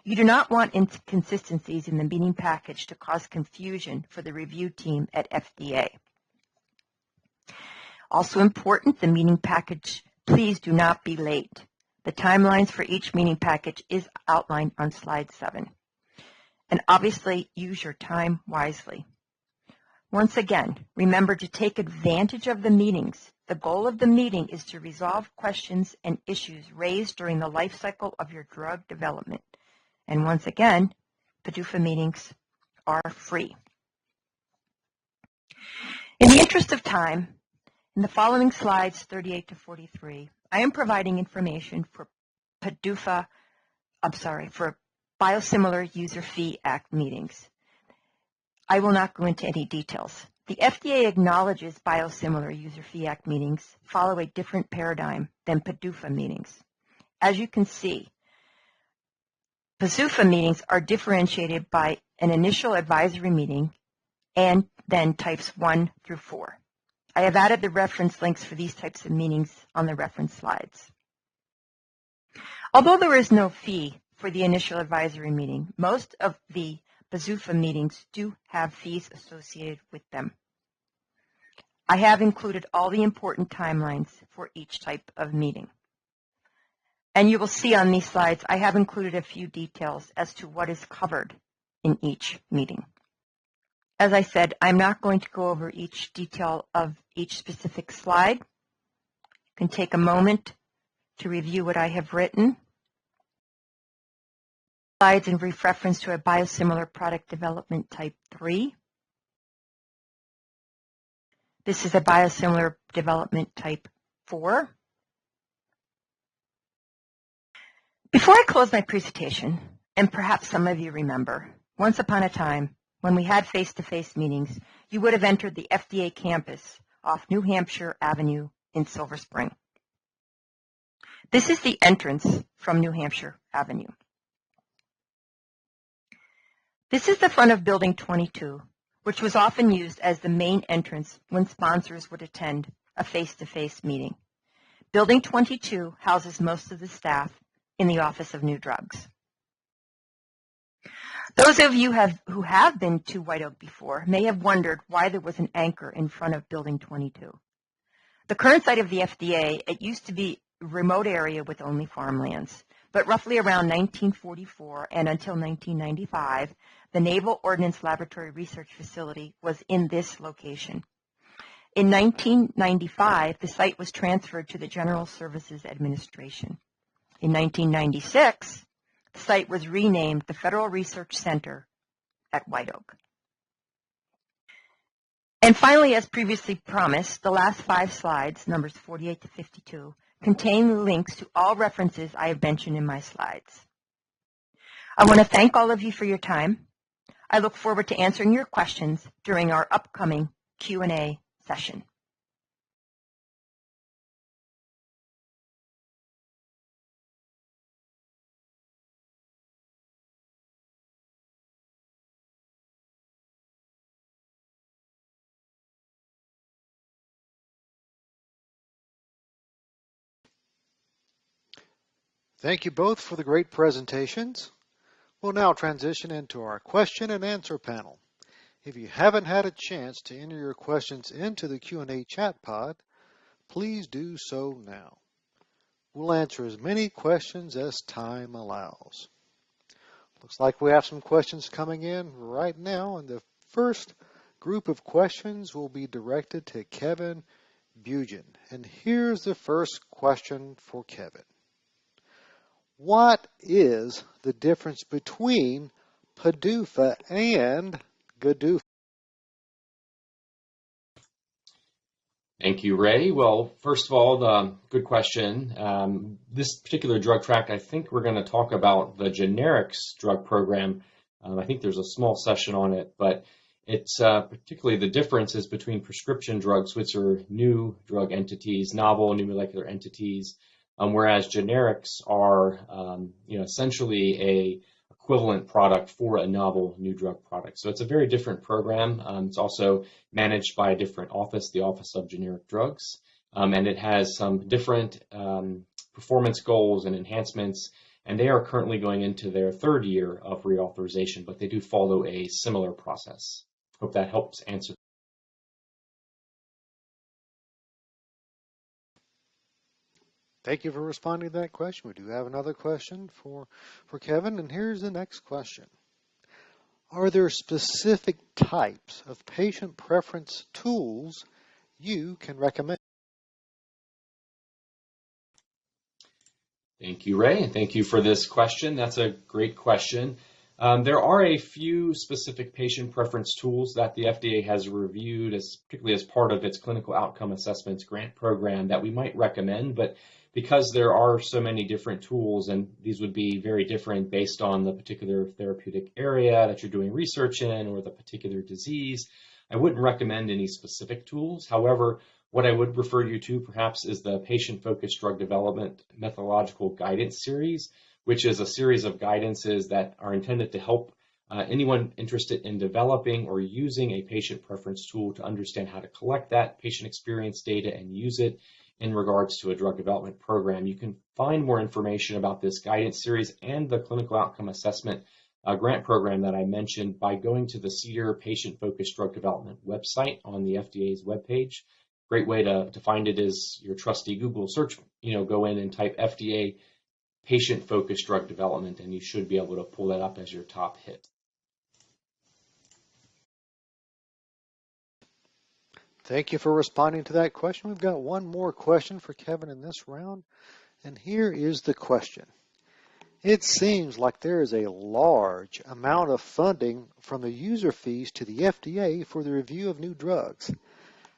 You do not want inconsistencies in the meeting package to cause confusion for the review team at FDA. Also important, the meeting package, please do not be late. The timelines for each meeting package is outlined on slide 7. And obviously, use your time wisely. Once again, remember to take advantage of the meetings. The goal of the meeting is to resolve questions and issues raised during the life cycle of your drug development. And once again, PDUFA meetings are free. In the interest of time, in the following slides, 38 to 43, I am providing information for for Biosimilar User Fee Act meetings. I will not go into any details. The FDA acknowledges Biosimilar User Fee Act meetings follow a different paradigm than PDUFA meetings. As you can see, PDUFA meetings are differentiated by an initial advisory meeting and then types 1 through 4. I have added the reference links for these types of meetings on the reference slides. Although there is no fee for the initial advisory meeting, most of the PDUFA meetings do have fees associated with them. I have included all the important timelines for each type of meeting. And you will see on these slides, I have included a few details as to what is covered in each meeting. As I said, I'm not going to go over each detail of each specific slide. You can take a moment to review what I have written. Slides in brief reference to a biosimilar product development type 3. This is a biosimilar development type 4. Before I close my presentation, and perhaps some of you remember, once upon a time, when we had face-to-face meetings, you would have entered the FDA campus off New Hampshire Avenue in Silver Spring. This is the entrance from New Hampshire Avenue. This is the front of Building 22, which was often used as the main entrance when sponsors would attend a face-to-face meeting. Building 22 houses most of the staff in the Office of New Drugs. Those of you who have been to White Oak before may have wondered why there was an anchor in front of Building 22. The current site of the FDA, it used to be a remote area with only farmlands, but roughly around 1944 and until 1995, the Naval Ordnance Laboratory Research Facility was in this location. In 1995, the site was transferred to the General Services Administration. In 1996, the site was renamed the Federal Research Center at White Oak. And finally, as previously promised, the last 5 slides, numbers 48 to 52, contain links to all references I have mentioned in my slides. I want to thank all of you for your time. I look forward to answering your questions during our upcoming Q&A session. Thank you both for the great presentations. We'll now transition into our question and answer panel. If you haven't had a chance to enter your questions into the Q&A chat pod, please do so now. We'll answer as many questions as time allows. Looks like we have some questions coming in right now, and the first group of questions will be directed to Kevin Bugin. And here's the first question for Kevin. What is the difference between PDUFA and GDUFA? Thank you, Ray. Well, first of all, good question. This particular drug track, I think we're going to talk about the generics drug program. I think there's a small session on it, but it's particularly the differences between prescription drugs, which are new drug entities, novel new molecular entities, whereas generics are essentially a equivalent product for a novel new drug product. So it's a very different program. It's also managed by a different office, the Office of Generic Drugs, and it has some different performance goals and enhancements, and they are currently going into their third year of reauthorization, but they do follow a similar process. Hope that helps answer. Thank you for responding to that question. We do have another question for Kevin, and here's the next question. Are there specific types of patient preference tools you can recommend? Thank you, Ray, and thank you for this question. That's a great question. There are a few specific patient preference tools that the FDA has reviewed, particularly as part of its clinical outcome assessments grant program, that we might recommend, but because there are so many different tools, and these would be very different based on the particular therapeutic area that you're doing research in or the particular disease, I wouldn't recommend any specific tools. However, what I would refer you to perhaps is the Patient-Focused Drug Development Methodological Guidance Series, which is a series of guidances that are intended to help anyone interested in developing or using a patient preference tool to understand how to collect that patient experience data and use it in regards to a drug development program. You can find more information about this guidance series and the clinical outcome assessment grant program that I mentioned by going to the CDER Patient-Focused Drug Development website on the FDA's webpage. Great way to find it is your trusty Google search. Go in and type FDA Patient-Focused Drug Development, and you should be able to pull that up as your top hit. Thank you for responding to that question. We've got one more question for Kevin in this round, and here is the question. It seems like there is a large amount of funding from the user fees to the FDA for the review of new drugs.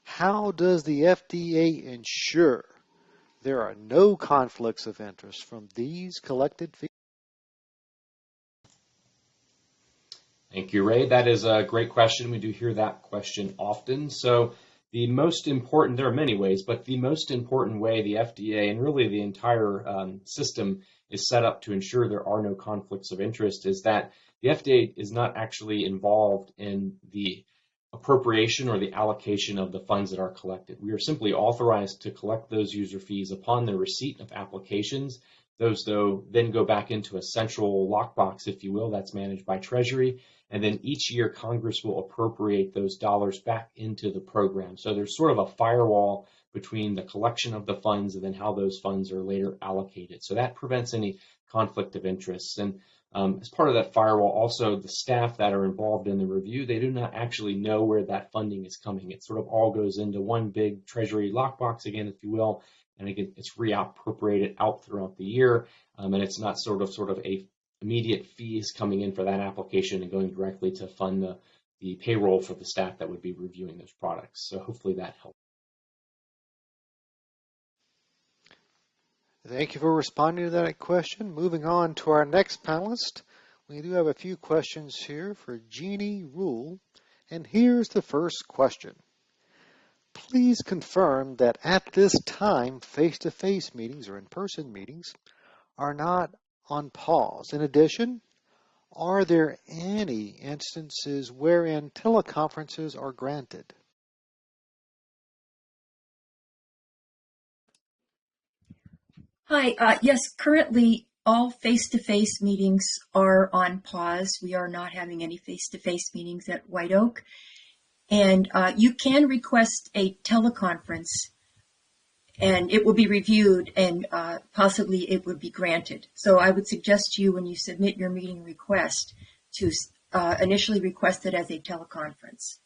How does the FDA ensure there are no conflicts of interest from these collected fees? Thank you, Ray. That is a great question. We do hear that question often. So the most important, there are many ways, but the most important way the FDA and really the entire system is set up to ensure there are no conflicts of interest is that the FDA is not actually involved in the appropriation or the allocation of the funds that are collected. We are simply authorized to collect those user fees upon the receipt of applications. Those, though, then go back into a central lockbox, if you will, that's managed by Treasury. And then each year, Congress will appropriate those dollars back into the program. So there's sort of a firewall between the collection of the funds and then how those funds are later allocated. So that prevents any conflict of interest. And as part of that firewall, also the staff that are involved in the review, they do not actually know where that funding is coming. It sort of all goes into one big Treasury lockbox, again, if you will, and again, it's reappropriated out throughout the year, and it's not sort of a immediate fees coming in for that application and going directly to fund the payroll for the staff that would be reviewing those products. So hopefully that helps. Thank you for responding to that question. Moving on to our next panelist, we do have a few questions here for Jeannie Roule, and here's the first question. Please confirm that at this time, face-to-face meetings or in-person meetings are not on pause. In addition, are there any instances wherein teleconferences are granted? Hi, yes, currently all face-to-face meetings are on pause. We are not having any face-to-face meetings at White Oak. And you can request a teleconference, and it will be reviewed, and possibly it would be granted. So I would suggest to you, when you submit your meeting request, to initially request it as a teleconference.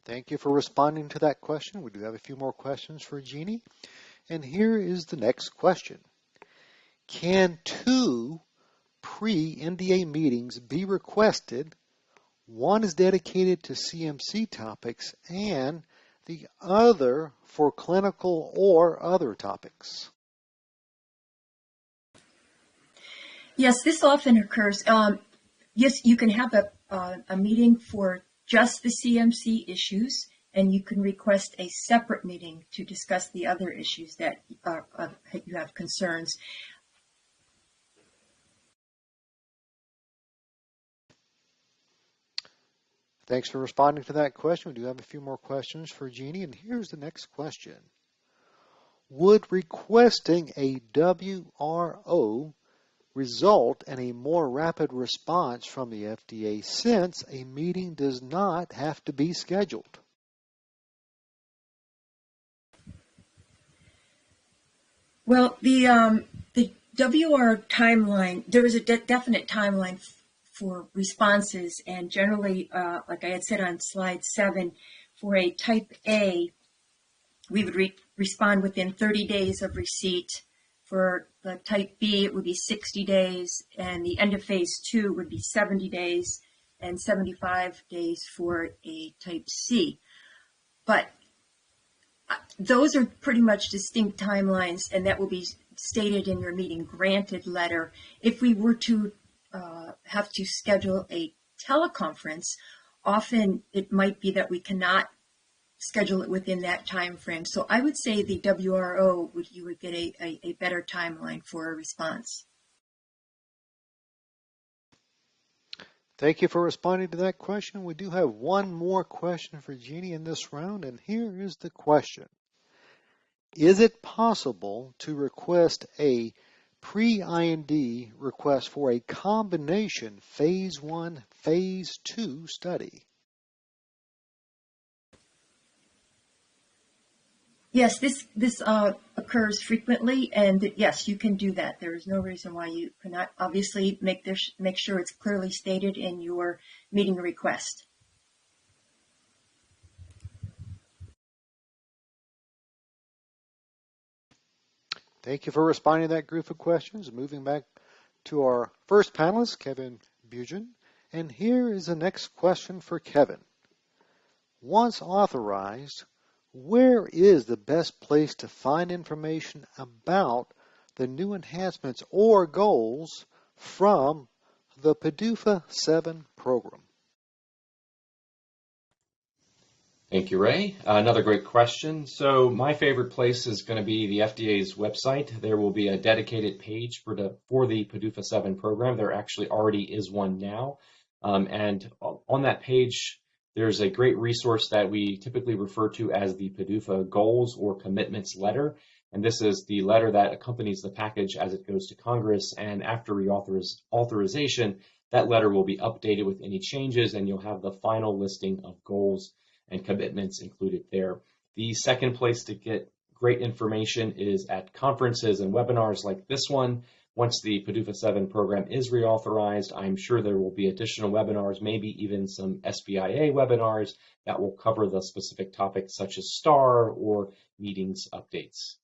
Thank you for responding to that question. We do have a few more questions for Jeannie. And here is the next question. Can 2 pre-NDA meetings be requested? One is dedicated to CMC topics and the other for clinical or other topics. Yes, this often occurs. Yes, you can have a meeting for just the CMC issues, and you can request a separate meeting to discuss the other issues that you have concerns. Thanks for responding to that question. We do have a few more questions for Jeannie, and here's the next question. Would requesting a WRO result in a more rapid response from the FDA since a meeting does not have to be scheduled? Well, the WR timeline, there is a definite timeline for responses, and generally, like I had said on slide 7, for a type A, we would respond within 30 days of receipt. For the type B, it would be 60 days, and the end of phase 2 would be 70 days, and 75 days for a type C. But those are pretty much distinct timelines, and that will be stated in your meeting granted letter. If we were to have to schedule a teleconference, often it might be that we cannot schedule it within that time frame. So I would say the WRO, you would get a better timeline for a response. Thank you for responding to that question. We do have one more question for Jeannie in this round, and here is the question. Is it possible to request a pre-IND request for a combination phase 1, phase 2 study? Yes, this occurs frequently, and yes, you can do that. There is no reason why you cannot. Obviously, make sure it's clearly stated in your meeting request. Thank you for responding to that group of questions. Moving back to our first panelist, Kevin Bugin. And here is the next question for Kevin. Once authorized, where is the best place to find information about the new enhancements or goals from the PDUFA VII program? Thank you, Ray. Another great question. So my favorite place is going to be the FDA's website. There will be a dedicated page for the PDUFA VII program. There actually already is one now. And on that page, there's a great resource that we typically refer to as the PDUFA Goals or Commitments Letter. And this is the letter that accompanies the package as it goes to Congress. And after reauthorization, that letter will be updated with any changes, and you'll have the final listing of goals and commitments included there. The second place to get great information is at conferences and webinars like this one. Once the PDUFA VII program is reauthorized, I'm sure there will be additional webinars, maybe even some SBIA webinars that will cover the specific topics such as STAR or meetings updates.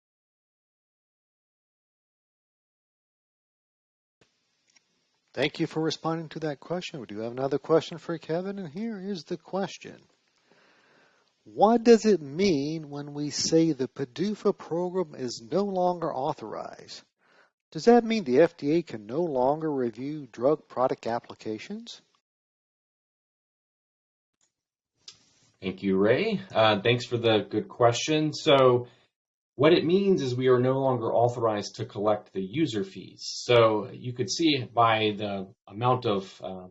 Thank you for responding to that question. We do have another question for Kevin, and here is the question. What does it mean when we say the PDUFA program is no longer authorized? Does that mean the FDA can no longer review drug product applications? Thank you, Ray. Thanks for the good question. So what it means is we are no longer authorized to collect the user fees. So you could see by the amount of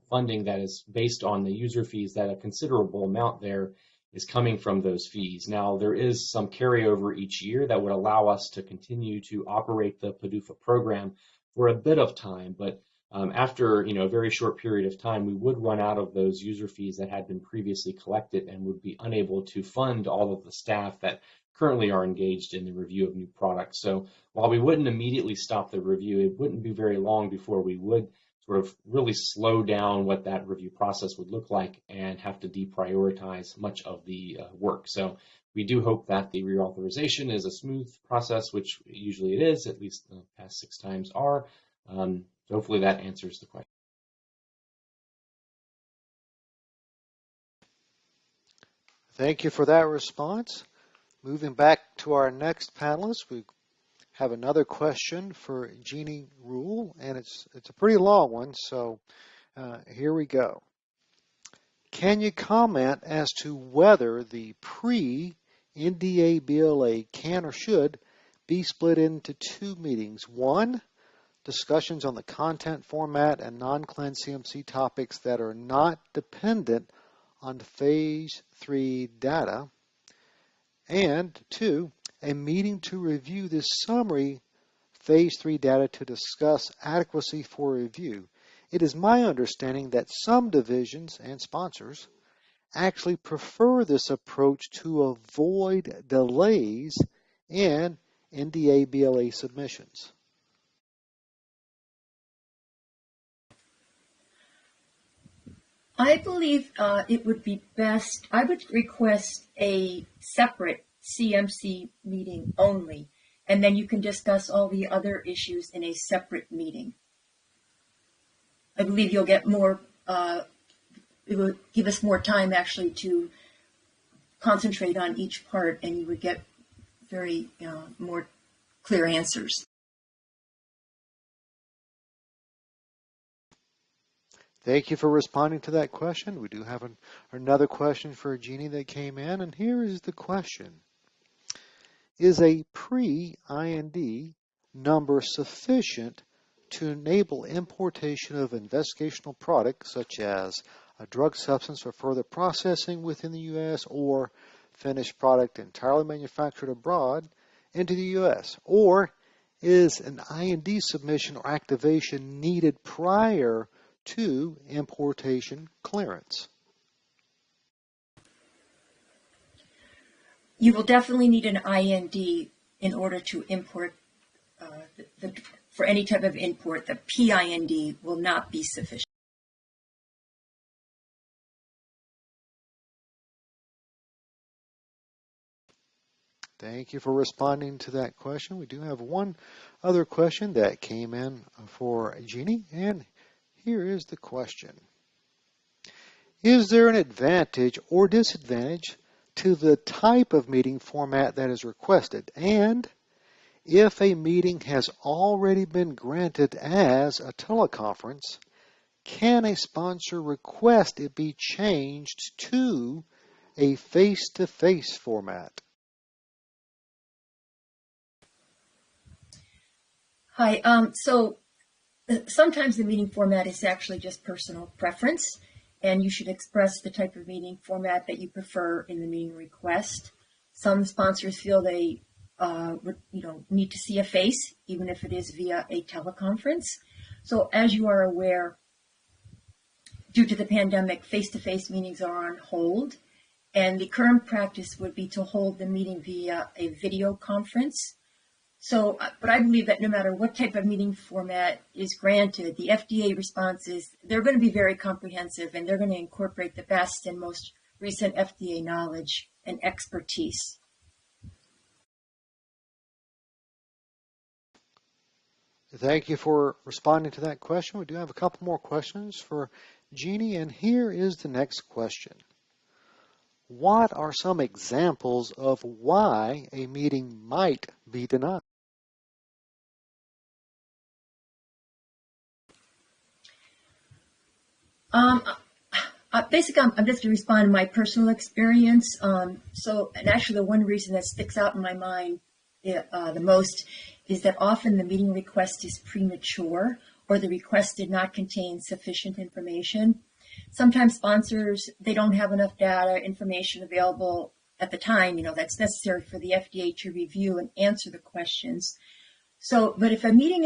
funding that is based on the user fees that a considerable amount there is coming from those fees. Now, there is some carryover each year that would allow us to continue to operate the PDUFA program for a bit of time, but after a very short period of time, we would run out of those user fees that had been previously collected and would be unable to fund all of the staff that currently are engaged in the review of new products. So while we wouldn't immediately stop the review, it wouldn't be very long before we would sort of really slow down what that review process would look like and have to deprioritize much of the work. So we do hope that the reauthorization is a smooth process, which usually it is, at least the past 6 times are. So hopefully that answers the question. Thank you for that response. Moving back to our next panelist, we have another question for Jeannie Roule, and it's a pretty long one, so here we go. Can you comment as to whether the pre-NDA BLA can or should be split into 2 meetings? 1, discussions on the content format and non-cleansed CMC topics that are not dependent on phase 3 data. And 2, a meeting to review this summary phase 3 data to discuss adequacy for review. It is my understanding that some divisions and sponsors actually prefer this approach to avoid delays in NDA BLA submissions. I believe it would be best, I would request a separate CMC meeting only, and then you can discuss all the other issues in a separate meeting. I believe you'll get more, it would give us more time actually to concentrate on each part, and you would get very more clear answers. Thank you for responding to that question. We do have another question for Jeannie that came in, and here is the question. Is a pre-IND number sufficient to enable importation of investigational products such as a drug substance for further processing within the U.S. or finished product entirely manufactured abroad into the U.S.? Or is an IND submission or activation needed prior to importation clearance? You will definitely need an IND in order to import, for any type of import. The PIND will not be sufficient. Thank you for responding to that question. We do have one other question that came in for Jeannie, and here is the question. Is there an advantage or disadvantage to the type of meeting format that is requested? And if a meeting has already been granted as a teleconference, can a sponsor request it be changed to a face-to-face format? Hi, so sometimes the meeting format is actually just personal preference, and you should express the type of meeting format that you prefer in the meeting request. Some sponsors feel they need to see a face, even if it is via a teleconference. So as you are aware, due to the pandemic, face-to-face meetings are on hold, and the current practice would be to hold the meeting via a video conference. So, but I believe that no matter what type of meeting format is granted, the FDA responses, they're going to be very comprehensive, and they're going to incorporate the best and most recent FDA knowledge and expertise. Thank you for responding to that question. We do have a couple more questions for Jeannie, and here is the next question. What are some examples of why a meeting might be denied? Basically, I'm just going to respond to my personal experience. And actually the one reason that sticks out in my mind the most is that often the meeting request is premature, or the request did not contain sufficient information. sometimes sponsors, they don't have enough data, information available at the time, that's necessary for the FDA to review and answer the questions. So, but if a meeting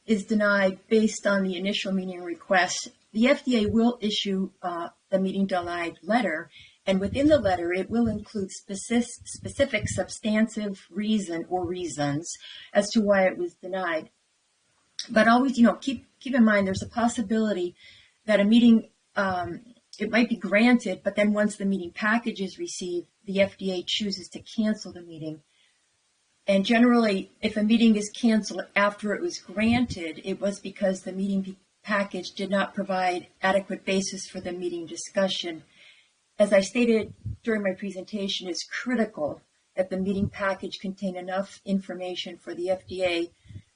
is denied based on the initial meeting request, the FDA will issue the meeting denied letter, and within the letter, it will include specific substantive reason or reasons as to why it was denied. But always, keep in mind there's a possibility that a meeting, it might be granted, but then once the meeting package is received, the FDA chooses to cancel the meeting. And generally, if a meeting is canceled after it was granted, it was because the meeting package did not provide adequate basis for the meeting discussion. As I stated during my presentation, it's critical that the meeting package contain enough information for the FDA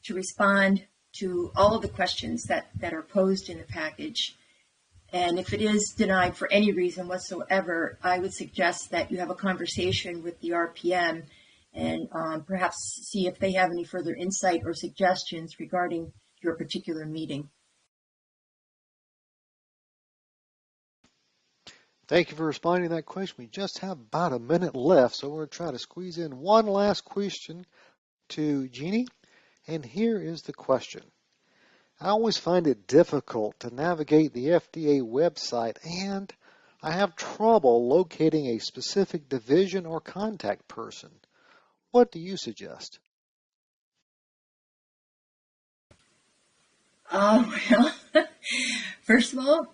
to respond to all of the questions that are posed in the package. And if it is denied for any reason whatsoever, I would suggest that you have a conversation with the RPM and perhaps see if they have any further insight or suggestions regarding your particular meeting. Thank you for responding to that question. We just have about a minute left, so we're going to try to squeeze in one last question to Jeannie. And here is the question. I always find it difficult to navigate the FDA website, and I have trouble locating a specific division or contact person. What do you suggest? Well, first of all,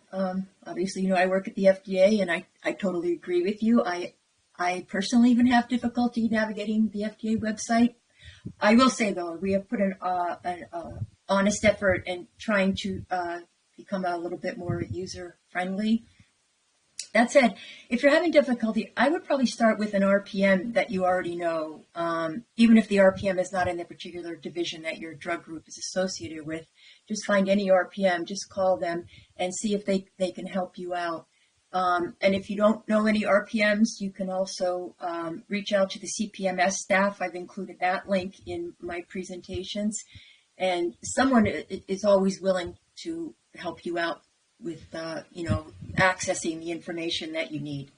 obviously, I work at the FDA, and I totally agree with you. I personally even have difficulty navigating the FDA website. I will say, though, we have put an honest effort in trying to become a little bit more user-friendly. That said, if you're having difficulty, I would probably start with an RPM that you already know, even if the RPM is not in the particular division that your drug group is associated with. Just find any RPM, just call them and see if they can help you out. And if you don't know any RPMs, you can also reach out to the CPMS staff. I've included that link in my presentations. And someone is always willing to help you out with, accessing the information that you need.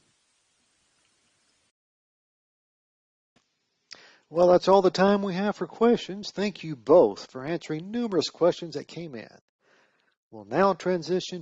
Well, that's all the time we have for questions. Thank you both for answering numerous questions that came in. We'll now transition